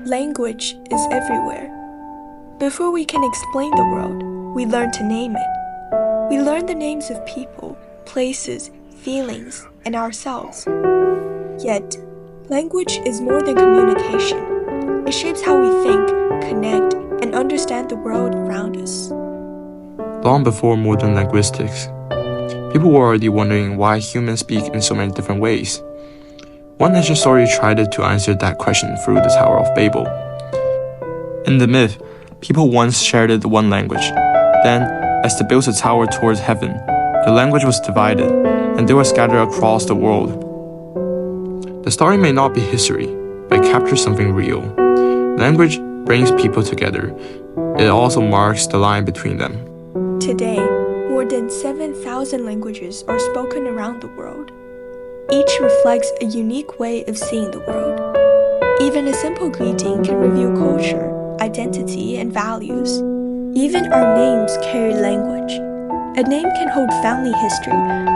Language is everywhere. Before we can explain the world, we learn to name it. We learn the names of people, places, feelings, and ourselves. Yet, language is more than communication. It shapes how we think, connect, and understand the world around us. Long before modern linguistics, people were already wondering why humans speak in so many different ways. One nature story tried to answer that question through the Tower of Babel. In the myth, people once shared one language. Then, as they built a tower towards heaven, the language was divided, and they were scattered across the world. The story may not be history, but it captures something real. Language brings people together. It also marks the line between them. Today, more than 7,000 languages are spoken around the world. Each reflects a unique way of seeing the world. Even a simple greeting can reveal culture, identity, and values. Even our names carry language. A name can hold family history,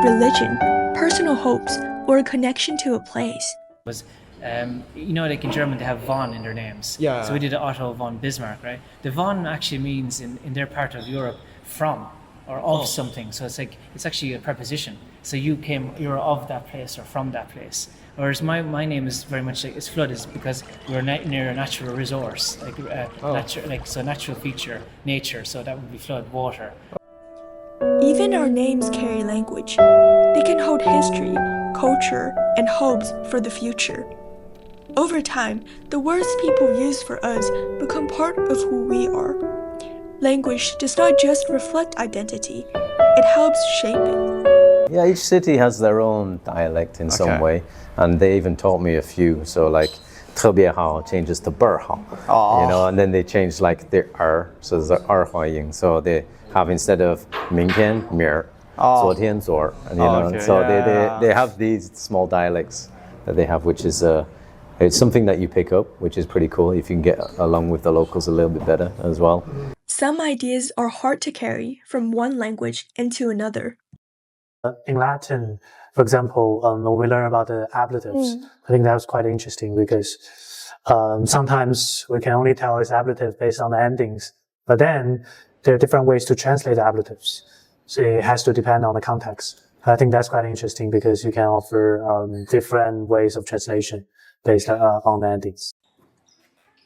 religion, personal hopes, or a connection to a place. Like in German, they have von in their names. Yeah. So we did Otto von Bismarck, right? The von actually means in their part of Europe from or of something. So it's actually a preposition. So you're of that place or from that place. Whereas my name is very much like it's flood is because we're near a natural resource, natural feature, nature. So that would be flood, water. Even our names carry language. They can hold history, culture, and hopes for the future. Over time, the words people use for us become part of who we are. Language does not just reflect identity, it helps shape it. Yeah, each city has their own dialect in some way, and they even taught me a few. So like 特别好 changes to 倍儿好, and then they change like the so there's the 儿化音. So they have instead of 明天 明儿, 昨天昨儿, and so they have these small dialects that they have, which is it's something that you pick up, which is pretty cool if you can get along with the locals a little bit better as well. Some ideas are hard to carry from one language into another. In Latin, for example, when we learn about the ablatives, I think that was quite interesting because sometimes we can only tell it's ablative based on the endings, but then there are different ways to translate the ablatives. So it has to depend on the context. I think that's quite interesting because you can offer different ways of translation based on the endings.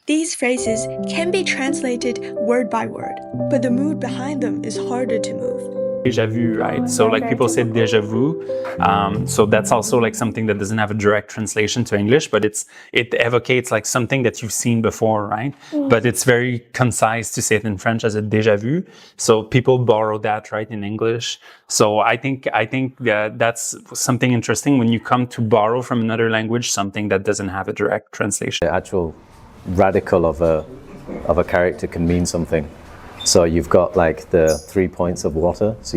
These phrases can be translated word by word, but the mood behind them is harder to move. Déjà vu, right? So like people say déjà vu. So that's also like something that doesn't have a direct translation to English, but it evocates like something that you've seen before, right? But it's very concise to say it in French as a déjà vu. So people borrow that, right, in English. So I think that's something interesting when you come to borrow from another language something that doesn't have a direct translation. The actual radical of a character can mean something. So you've got like the 3 points of water, so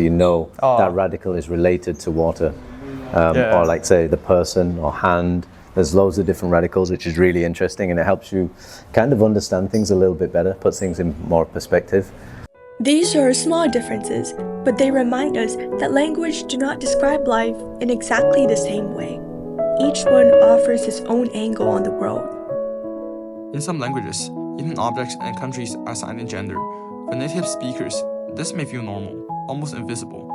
that radical is related to water. Or like say the person or hand. There's loads of different radicals, which is really interesting, and it helps you kind of understand things a little bit better, puts things in more perspective. These are small differences, but they remind us that language do not describe life in exactly the same way. Each one offers its own angle on the world. In some languages, even objects and countries are assigned a gender. For native speakers, this may feel normal, almost invisible.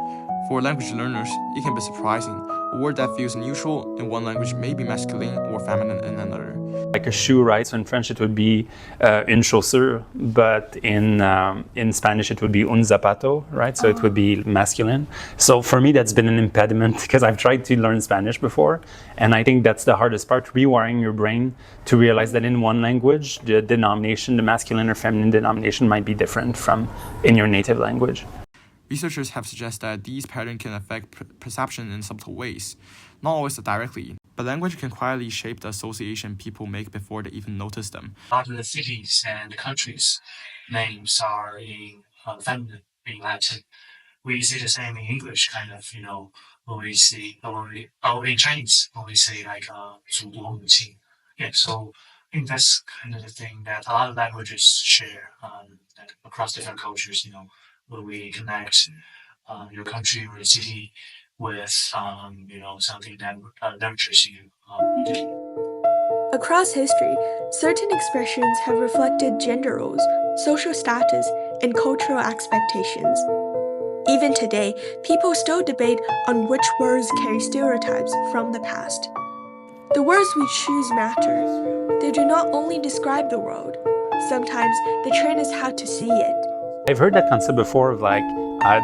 For language learners, it can be surprising. A word that feels neutral in one language may be masculine or feminine in another. Like a shoe, right? So in French it would be une chaussure, but in Spanish it would be un zapato, right? So it would be masculine. So for me that's been an impediment because I've tried to learn Spanish before, and I think that's the hardest part, rewiring your brain to realize that in one language the denomination, the masculine or feminine denomination might be different from in your native language. Researchers have suggested that these patterns can affect perception in subtle ways, not always directly, but language can quietly shape the association people make before they even notice them. A lot of the cities and the countries' names are in feminine, in Latin. We see the same in English, kind of, when we see, in Chinese, when we say like 祖国母亲. Yeah, so I think that's kind of the thing that a lot of languages share across different cultures, when we connect your country or your city with, something that nurtures you. Across history, certain expressions have reflected gender roles, social status, and cultural expectations. Even today, people still debate on which words carry stereotypes from the past. The words we choose matter. They do not only describe the world. Sometimes they train us how to see it. I've heard that concept before of like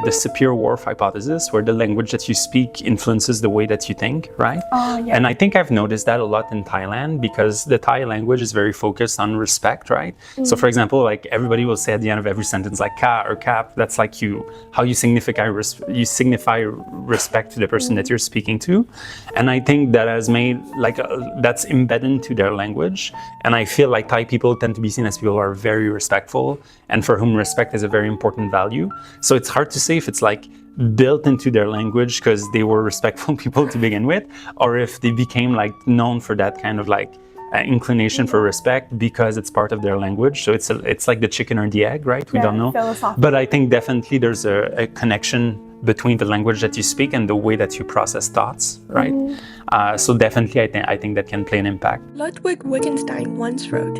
the Sapir-Whorf hypothesis, where the language that you speak influences the way that you think, right? Yeah. And I think I've noticed that a lot in Thailand because the Thai language is very focused on respect, right? So for example, like everybody will say at the end of every sentence like ka or kap, that's like how you signify respect to the person that you're speaking to. And I think that has made that's embedded into their language. And I feel like Thai people tend to be seen as people who are very respectful and for whom respect is a very important value. So it's hard to say if it's like built into their language because they were respectful people to begin with, or if they became like known for that kind of like inclination for respect because it's part of their language. So it's like the chicken or the egg, right? We don't know. But I think definitely there's a connection between the language that you speak and the way that you process thoughts, right? So definitely I think that can play an impact. Ludwig Wittgenstein once wrote,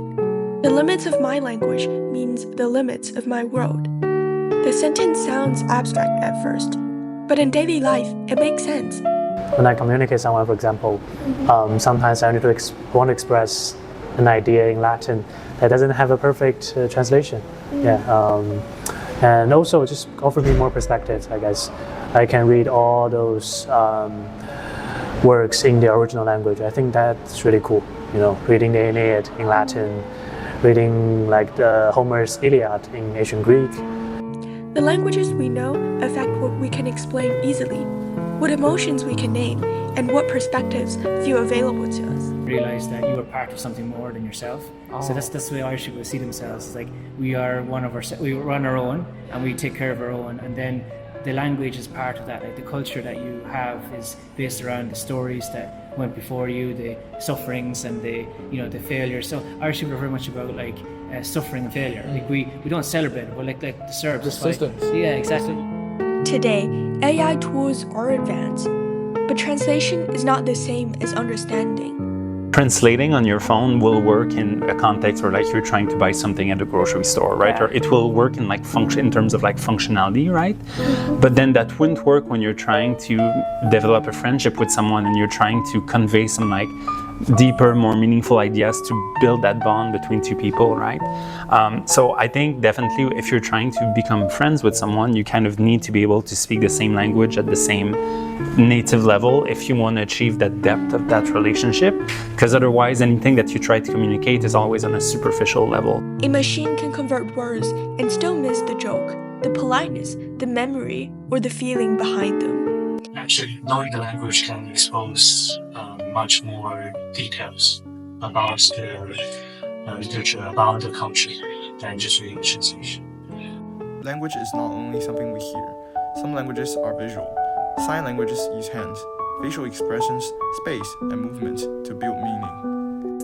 "The limits of my language means the limits of my world." The sentence sounds abstract at first, but in daily life, it makes sense. When I communicate someone, for example, sometimes I need to want to express an idea in Latin that doesn't have a perfect translation. And also just offer me more perspectives, I guess. I can read all those works in the original language. I think that's really cool. You know, reading the Aeneid in Latin, reading like the Homer's Iliad in ancient Greek. The languages we know affect what we can explain easily, what emotions we can name, and what perspectives feel available to us. Realize that you are part of something more than yourself. So that's the way Irish people see themselves. It's like we are we run our own and we take care of our own, and then the language is part of that. Like the culture that you have is based around the stories that went before you, the sufferings and the failures. So Irish people are very much about like suffering and failure. Like we don't celebrate it, but like the Serbs. Resistance. Yeah, exactly. Today, AI tools are advanced, but translation is not the same as understanding. Translating on your phone will work in a context where like you're trying to buy something at a grocery store, right? Or it will work in like in terms of like functionality, right? But then that wouldn't work when you're trying to develop a friendship with someone and you're trying to convey some like deeper, more meaningful ideas to build that bond between two people, right? So I think definitely if you're trying to become friends with someone, you kind of need to be able to speak the same language at the same native level if you want to achieve that depth of that relationship, because otherwise anything that you try to communicate is always on a superficial level. A machine can convert words and still miss the joke, the politeness, the memory, or the feeling behind them. Actually, knowing the language can expose much more details about the literature, about the culture, than just reading the translation. Language is not only something we hear. Some languages are visual. Sign languages use hands, facial expressions, space, and movement to build meaning.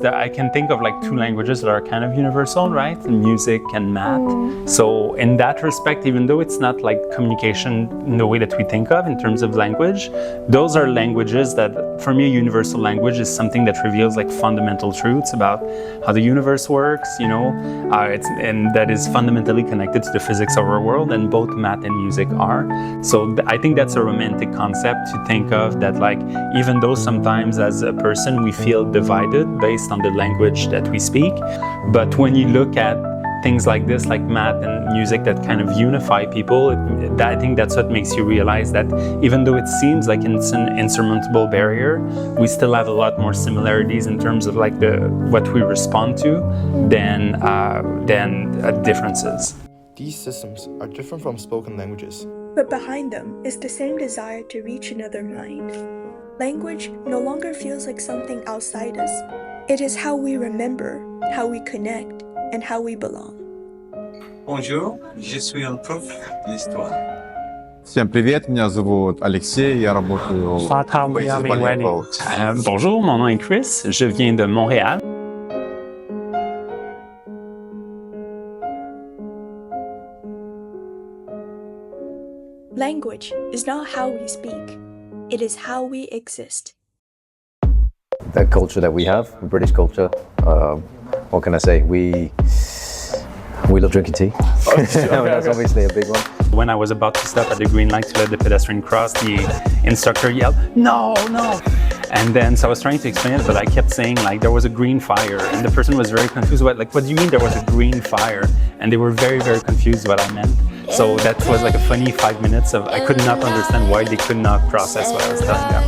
I can think of like two languages that are kind of universal, right? Music and math. So in that respect, even though it's not like communication in the way that we think of in terms of language, those are languages that, for me, a universal language is something that reveals like fundamental truths about how the universe works, and that is fundamentally connected to the physics of our world, and both math and music are. So I think that's a romantic concept to think of, that like, even though sometimes as a person we feel divided based on the language that we speak, but when you look at things like this, like math and music that kind of unify people, I think that's what makes you realize that even though it seems like it's an insurmountable barrier, we still have a lot more similarities in terms of like what we respond to than differences. These systems are different from spoken languages. But behind them is the same desire to reach another mind. Language no longer feels like something outside us. It is how we remember, how we connect, and how we belong. Bonjour, je suis un prof d'histoire. Всем привет, меня зовут Алексей, я работаю в Bonjour, mon nom est Chris, je viens de Montréal. Language is not how we speak, it is how we exist. the culture that we have, British culture. What can I say? We love drinking tea. That's obviously a big one. When I was about to stop at the green light to let the pedestrian cross, the instructor yelled, "No, no!" And then, so I was trying to explain it, but I kept saying like there was a green fire, and the person was very confused. What do you mean there was a green fire? And they were very, very confused what I meant. So that was like a funny 5 minutes of I could not understand why they could not process what I was telling them.